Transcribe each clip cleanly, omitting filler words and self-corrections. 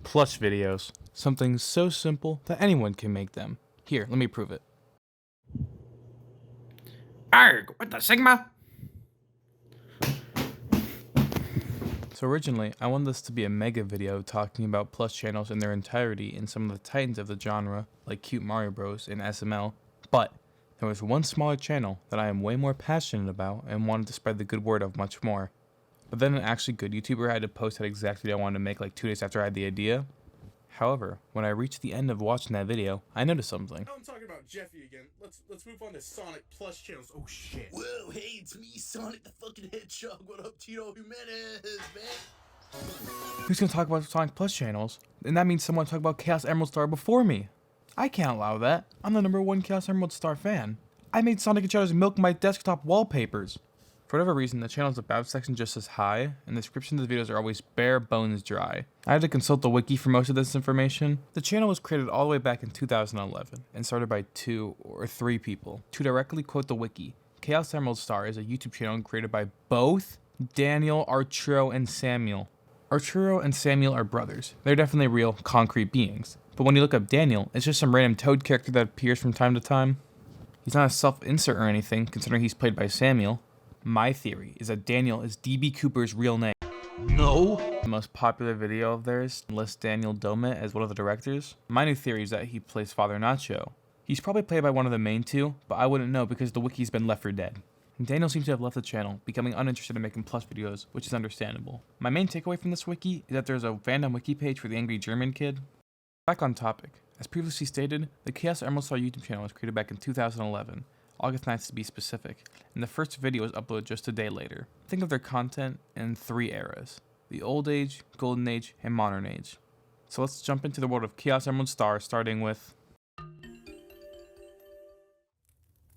Plush videos. Something so simple that anyone can make them. Here, let me prove it. Arg, what the Sigma? So originally, I wanted this to be a mega video talking about plush channels in their entirety and some of the titans of the genre, like Cute Mario Bros. And SML, but there was one smaller channel that I am way more passionate about and wanted to spread the good word of much more. But then an actually good YouTuber had to post that exact video I wanted to make like 2 days after I had the idea. However, when I reached the end of watching that video, I noticed something. I'm talking about Jeffy again. Let's move on to Sonic plush channels. Oh shit. Whoa, hey, it's me, Sonic the fucking Hedgehog. What up, Tito Jimenez, man? Who's gonna talk about Sonic Plus channels? And that means someone talked about ChaosEmeraldStar before me. I can't allow that. I'm the #1 ChaosEmeraldStar fan. I made Sonic and Shadows milk my desktop wallpapers. For whatever reason, the channel's about section just as high, and the descriptions of the videos are always bare bones dry. I had to consult the wiki for most of this information. The channel was created all the way back in 2011, and started by 2 or 3 people. To directly quote the wiki, ChaosEmeraldStar is a YouTube channel created by both Daniel, Arturo, and Samuel. Arturo and Samuel are brothers. They're definitely real, concrete beings. But when you look up Daniel, it's just some random Toad character that appears from time to time. He's not a self-insert or anything, considering he's played by Samuel. My theory is that Daniel is DB Cooper's real name. No. The most popular video of theirs lists Daniel Domet as one of the directors. My new theory is that he plays Father Nacho. He's probably played by one of the main two, but I wouldn't know because the wiki's been left for dead. Daniel seems to have left the channel, becoming uninterested in making plus videos, which is understandable. My main takeaway from this wiki is that there's a fandom wiki page for the angry German kid. Back on topic. As previously stated, the ChaosEmeraldStar YouTube channel was created back in 2011. August 9th to be specific, and the first video was uploaded just a day later. Think of their content in 3 eras: the Old Age, Golden Age, and Modern Age. So let's jump into the world of ChaosEmeraldStar, starting with...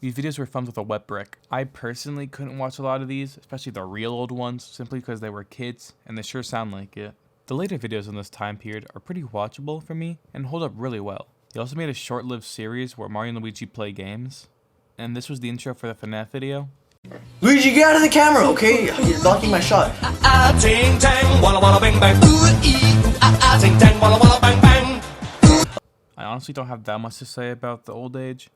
These videos were filmed with a wet brick. I personally couldn't watch a lot of these, especially the real old ones, simply because they were kids, and they sure sound like it. The later videos in this time period are pretty watchable for me, and hold up really well. They also made a short-lived series where Mario and Luigi play games. And this was the intro for the FNAF video. Luigi, get out of the camera, okay? You're blocking my shot. Ting tang, walla walla bang bang. Ting tang, walla walla bang bang. I honestly don't have that much to say about the Old Age,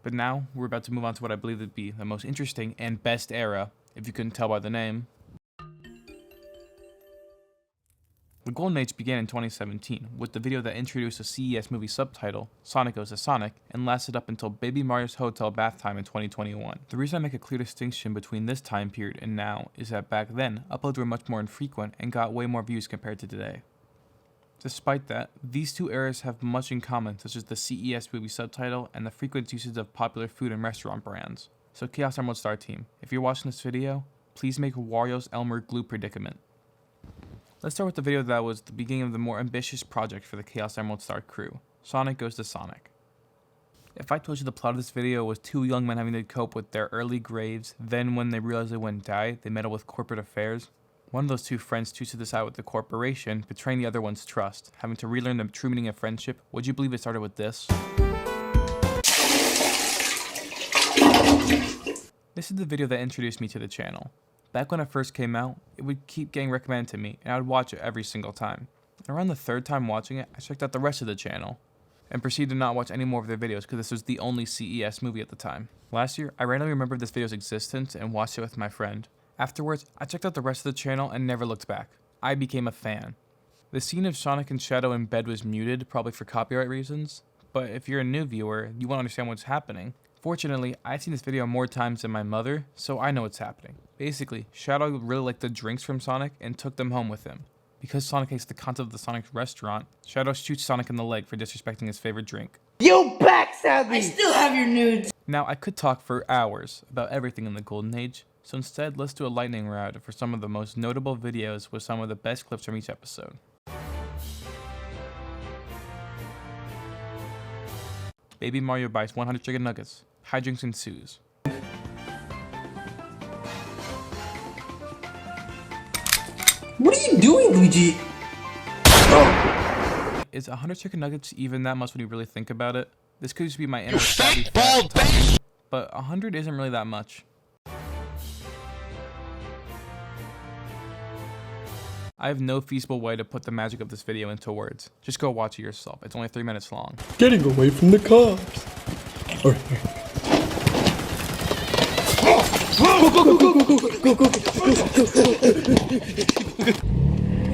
but now we're about to move on to what I believe to be the most interesting and best era, if you couldn't tell by the name. The Golden Age began in 2017 with the video that introduced a CES movie subtitle, Sonic Goes to Sonic, and lasted up until Baby Mario's Hotel bath time in 2021. The reason I make a clear distinction between this time period and now is that back then, uploads were much more infrequent and got way more views compared to today. Despite that, these 2 eras have much in common, such as the CES movie subtitle and the frequent usage of popular food and restaurant brands. So ChaosEmeraldStar team, if you're watching this video, please make Wario's Elmer glue predicament. Let's start with the video that was the beginning of the more ambitious project for the ChaosEmeraldStar crew, Sonic Goes to Sonic. If I told you the plot of this video was 2 young men having to cope with their early graves, then when they realized they wouldn't die, they meddle with corporate affairs, one of those 2 friends chooses to side with the corporation, betraying the other one's trust, having to relearn the true meaning of friendship, would you believe it started with this? This is the video that introduced me to the channel. Back when it first came out, it would keep getting recommended to me, and I would watch it every single time. And around the 3rd time watching it, I checked out the rest of the channel, and proceeded to not watch any more of their videos because this was the only CES movie at the time. Last year, I randomly remembered this video's existence and watched it with my friend. Afterwards, I checked out the rest of the channel and never looked back. I became a fan. The scene of Sonic and Shadow in bed was muted, probably for copyright reasons, but if you're a new viewer, you won't understand what's happening. Fortunately, I've seen this video more times than my mother, so I know what's happening. Basically, Shadow really liked the drinks from Sonic and took them home with him. Because Sonic hates the concept of the Sonic restaurant, Shadow shoots Sonic in the leg for disrespecting his favorite drink. You backstab me! I still have your nudes! Now, I could talk for hours about everything in the Golden Age, so instead, let's do a lightning round for some of the most notable videos with some of the best clips from each episode. Baby Mario buys 100 chicken nuggets. Hijinks ensues. What are you doing, Luigi? Oh. Is 100 chicken nuggets even that much when you really think about it? This could just be my inner fatty fat, but 100 isn't really that much. I have no feasible way to put the magic of this video into words. Just go watch it yourself. It's only 3 minutes long. Getting away from the cops. All right. Go, go, go, go, go, go, go, go, go.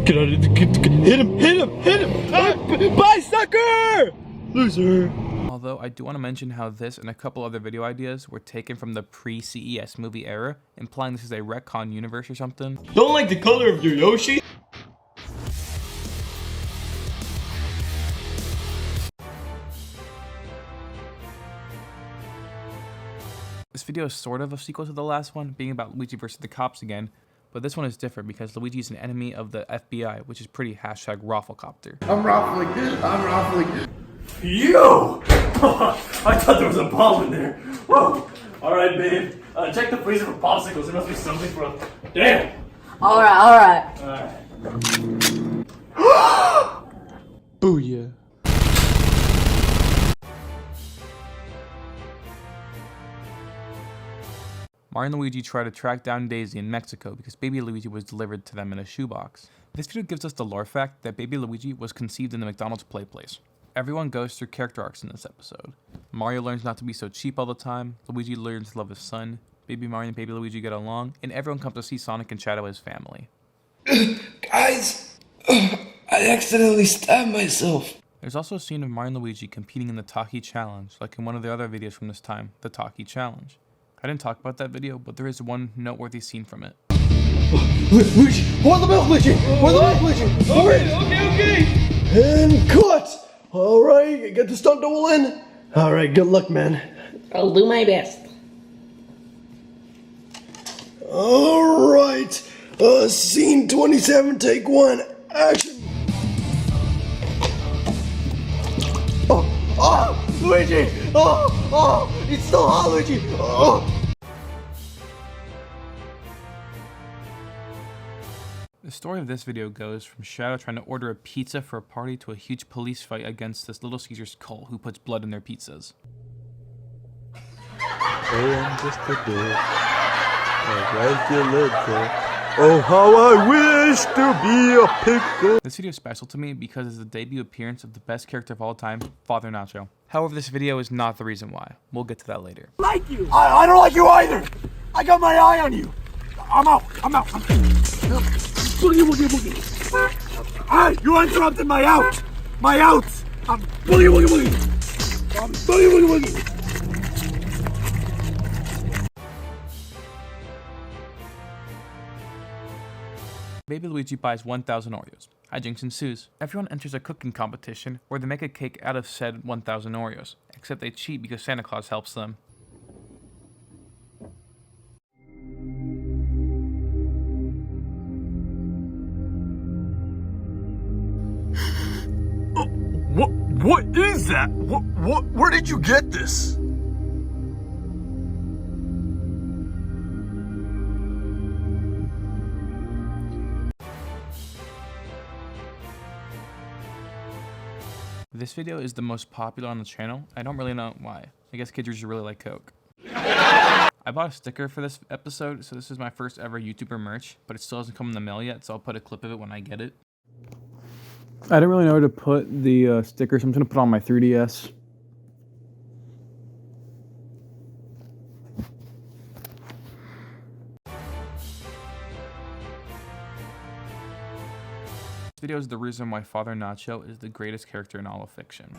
Get out of the, hit him, hit him, hit him. Bye, sucker! Loser. Although I do want to mention how this and a couple other video ideas were taken from the pre-CES movie era, implying this is a retcon universe or something. Don't like the color of your Yoshi? This video is sort of a sequel to the last one, being about Luigi versus the cops again, but this one is different because Luigi is an enemy of the FBI, which is pretty #rafflecopter. I'm ruffling. I'm ruffling. Yo! I thought there was a bomb in there. Whoa! Alright, babe. Check the freezer for popsicles. There must be something for us. Damn! Alright. Booyah. Mario and Luigi try to track down Daisy in Mexico because baby Luigi was delivered to them in a shoebox. This video gives us the lore fact that baby Luigi was conceived in the McDonald's play place. Everyone goes through character arcs in this episode. Mario learns not to be so cheap all the time, Luigi learns to love his son, baby Mario and baby Luigi get along, and everyone comes to see Sonic and shadow his family. Guys, I accidentally stabbed myself. There's also a scene of Mario and Luigi competing in the Taki Challenge, like in one of the other videos from this time, the Taki Challenge. I didn't talk about that video, but there is one noteworthy scene from it. Luigi! Pour the milk, Luigi! Pour the milk, Luigi! Okay. And cut! Alright, get the stunt double in. Alright, good luck, man. I'll do my best. Alright, scene 27, take 1, action! Oh, Luigi! Oh, it's so hot, Luigi! Oh! The story of this video goes from Shadow trying to order a pizza for a party to a huge police fight against this Little Caesars cult who puts blood in their pizzas. I'm just a bit regular. Oh, how I wish to be a pickle. This video is special to me because it's the debut appearance of the best character of all time, Father Nacho. However, this video is not the reason why. We'll get to that later. Like you. I don't like you either. I got my eye on you. I'm out. Boogie, boogie, boogie. Hey, you interrupted my out. My out. I'm boogie, boogie, boogie. I'm boogie, boogie, boogie. Baby Luigi buys 1,000 Oreos. Hijinks ensues. Everyone enters a cooking competition where they make a cake out of said 1,000 Oreos, except they cheat because Santa Claus helps them. What is that? Where did you get this? This video is the most popular on the channel. I don't really know why. I guess kids usually really like Coke. I bought a sticker for this episode, so this is my first ever YouTuber merch, but it still hasn't come in the mail yet, so I'll put a clip of it when I get it. I didn't really know where to put the sticker, so I'm just going to put it on my 3DS. This video is the reason why Father Nacho is the greatest character in all of fiction.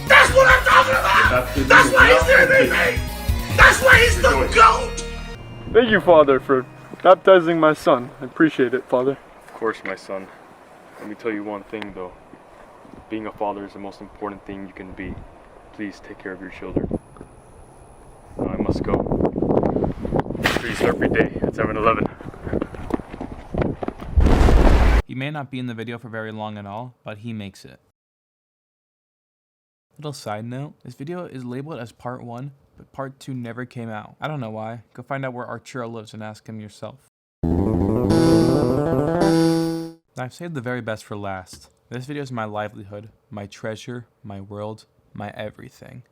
That's what I'm talking about! That's why he's doing me! That's why he's the GOAT! Thank you, Father, for baptizing my son. I appreciate it, Father. Of course, my son. Let me tell you one thing, though. Being a father is the most important thing you can be. Please take care of your children. Now I must go. Trees every day at 7-Eleven. He may not be in the video for very long at all, but he makes it. Little side note, this video is labeled as part 1, but part 2 never came out. I don't know why. Go find out where Arturo lives and ask him yourself. I've saved the very best for last. This video is my livelihood, my treasure, my world, my everything.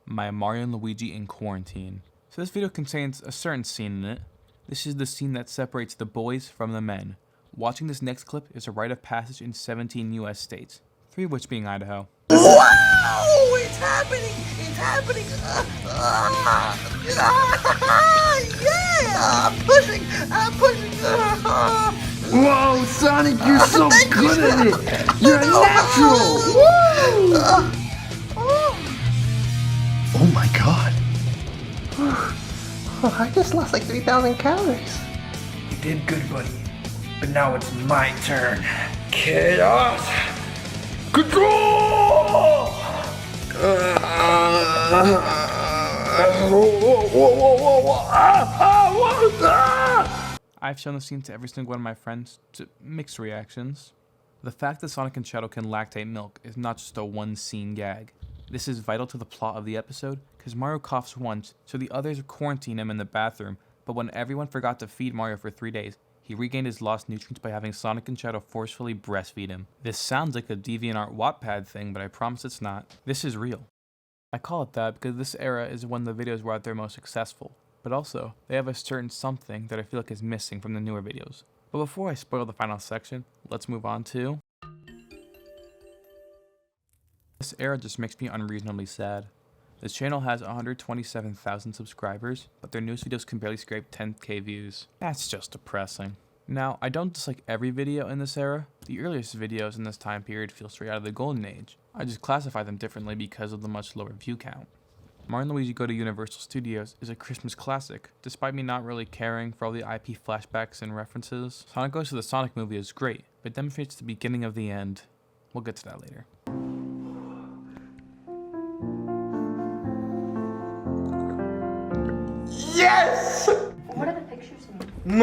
My Mario and Luigi in quarantine. So this video contains a certain scene in it. This is the scene that separates the boys from the men. Watching this next clip is a rite of passage in 17 US states, 3 of which being Idaho. Wow! It's happening! It's happening! Yeah! I'm pushing! Whoa, Sonic, you're so good at it! You're a natural! Woo! Oh my god. I just lost like 3,000 calories. You did good, buddy. But now it's my turn. Chaos control! I've shown the scene to every single one of my friends to mixed reactions. The fact that Sonic and Shadow can lactate milk is not just a one-scene gag. This is vital to the plot of the episode, because Mario coughs once, so the others quarantine him in the bathroom, but when everyone forgot to feed Mario for 3 days, he regained his lost nutrients by having Sonic and Shadow forcefully breastfeed him. This sounds like a DeviantArt Wattpad thing, but I promise it's not. This is real. I call it that because this era is when the videos were at their most successful, but also, they have a certain something that I feel like is missing from the newer videos. But before I spoil the final section, let's move on to... This era just makes me unreasonably sad. This channel has 127,000 subscribers, but their newest videos can barely scrape 10k views. That's just depressing. Now, I don't dislike every video in this era. The earliest videos in this time period feel straight out of the golden age. I just classify them differently because of the much lower view count. Mario and Luigi Go to Universal Studios is a Christmas classic, despite me not really caring for all the IP flashbacks and references. Sonic Goes to the Sonic movie is great, but demonstrates the beginning of the end. We'll get to that later. Yes! What are the pictures mean?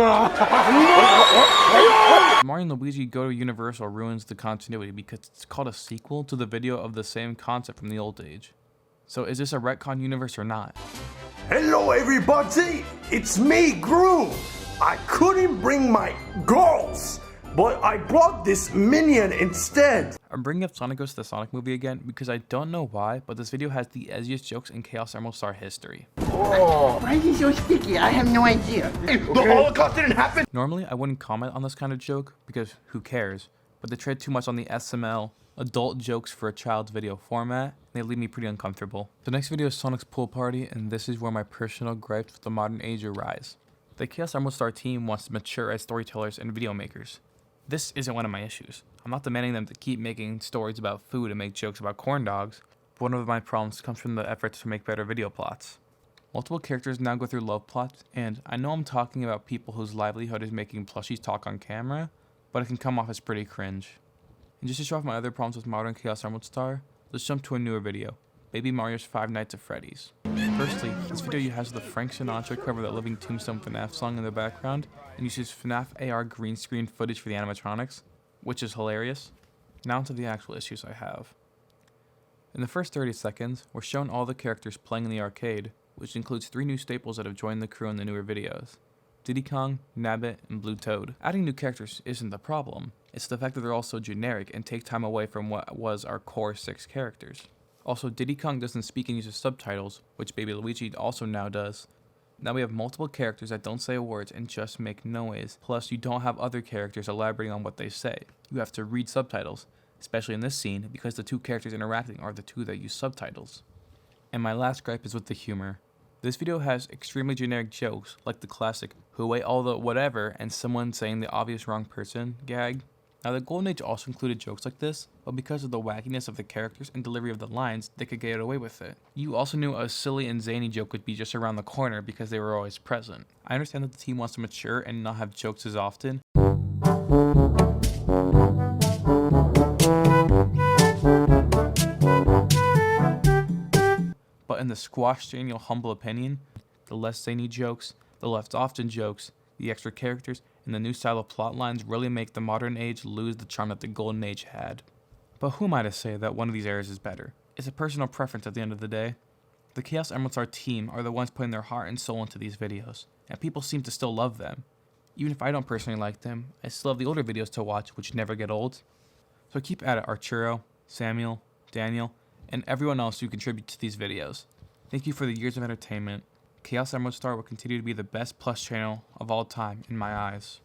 Mario and Luigi Go to Universal ruins the continuity because it's called a sequel to the video of the same concept from the old age. So is this a retcon universe or not? Hello everybody, it's me, Gru. I couldn't bring my girls, but I brought this minion instead. I'm bringing up Sonic Goes to the Sonic movie again because I don't know why, but this video has the edgiest jokes in ChaosEmeraldStar history. Why is he so sticky? I have no idea. The Holocaust didn't happen. Normally, I wouldn't comment on this kind of joke because who cares, but they tread too much on the SML, adult jokes for a child's video format, and they leave me pretty uncomfortable. The next video is Sonic's pool party, and this is where my personal gripes with the modern age arise. The ChaosEmeraldStar team wants to mature as storytellers and video makers. This isn't one of my issues. I'm not demanding them to keep making stories about food and make jokes about corn dogs, but one of my problems comes from the efforts to make better video plots. Multiple characters now go through love plots, and I know I'm talking about people whose livelihood is making plushies talk on camera, but it can come off as pretty cringe. And just to show off my other problems with modern ChaosEmeraldStar, let's jump to a newer video, Baby Mario's Five Nights at Freddy's. Firstly, this video has the Frank Sinatra cover of that Living Tombstone FNAF song in the background, and uses FNAF AR green screen footage for the animatronics, which is hilarious. Now to the actual issues I have. In the first 30 seconds, we're shown all the characters playing in the arcade, which includes 3 new staples that have joined the crew in the newer videos. Diddy Kong, Nabbit, and Blue Toad. Adding new characters isn't the problem, it's the fact that they're all so generic and take time away from what was our core 6 characters. Also, Diddy Kong doesn't speak and uses subtitles, which Baby Luigi also now does. Now we have multiple characters that don't say words and just make noise, plus you don't have other characters elaborating on what they say. You have to read subtitles, especially in this scene because the 2 characters interacting are the 2 that use subtitles. And my last gripe is with the humor. This video has extremely generic jokes, like the classic, who ate all the whatever, and someone saying the obvious wrong person gag. Now the Golden Age also included jokes like this, but because of the wackiness of the characters and delivery of the lines, they could get away with it. You also knew a silly and zany joke would be just around the corner because they were always present. I understand that the team wants to mature and not have jokes as often, but in the Squash Daniel humble opinion, the less zany jokes, the less often jokes, the extra characters, and the new style of plot lines really make the modern age lose the charm that the golden age had. But who am I to say that one of these eras is better? It's a personal preference at the end of the day. The ChaosEmeraldStar team are the ones putting their heart and soul into these videos, and people seem to still love them. Even if I don't personally like them, I still have the older videos to watch which never get old. So keep at it, Arturo, Samuel, Daniel, and everyone else who contribute to these videos. Thank you for the years of entertainment. ChaosEmeraldStar will continue to be the best plush channel of all time in my eyes.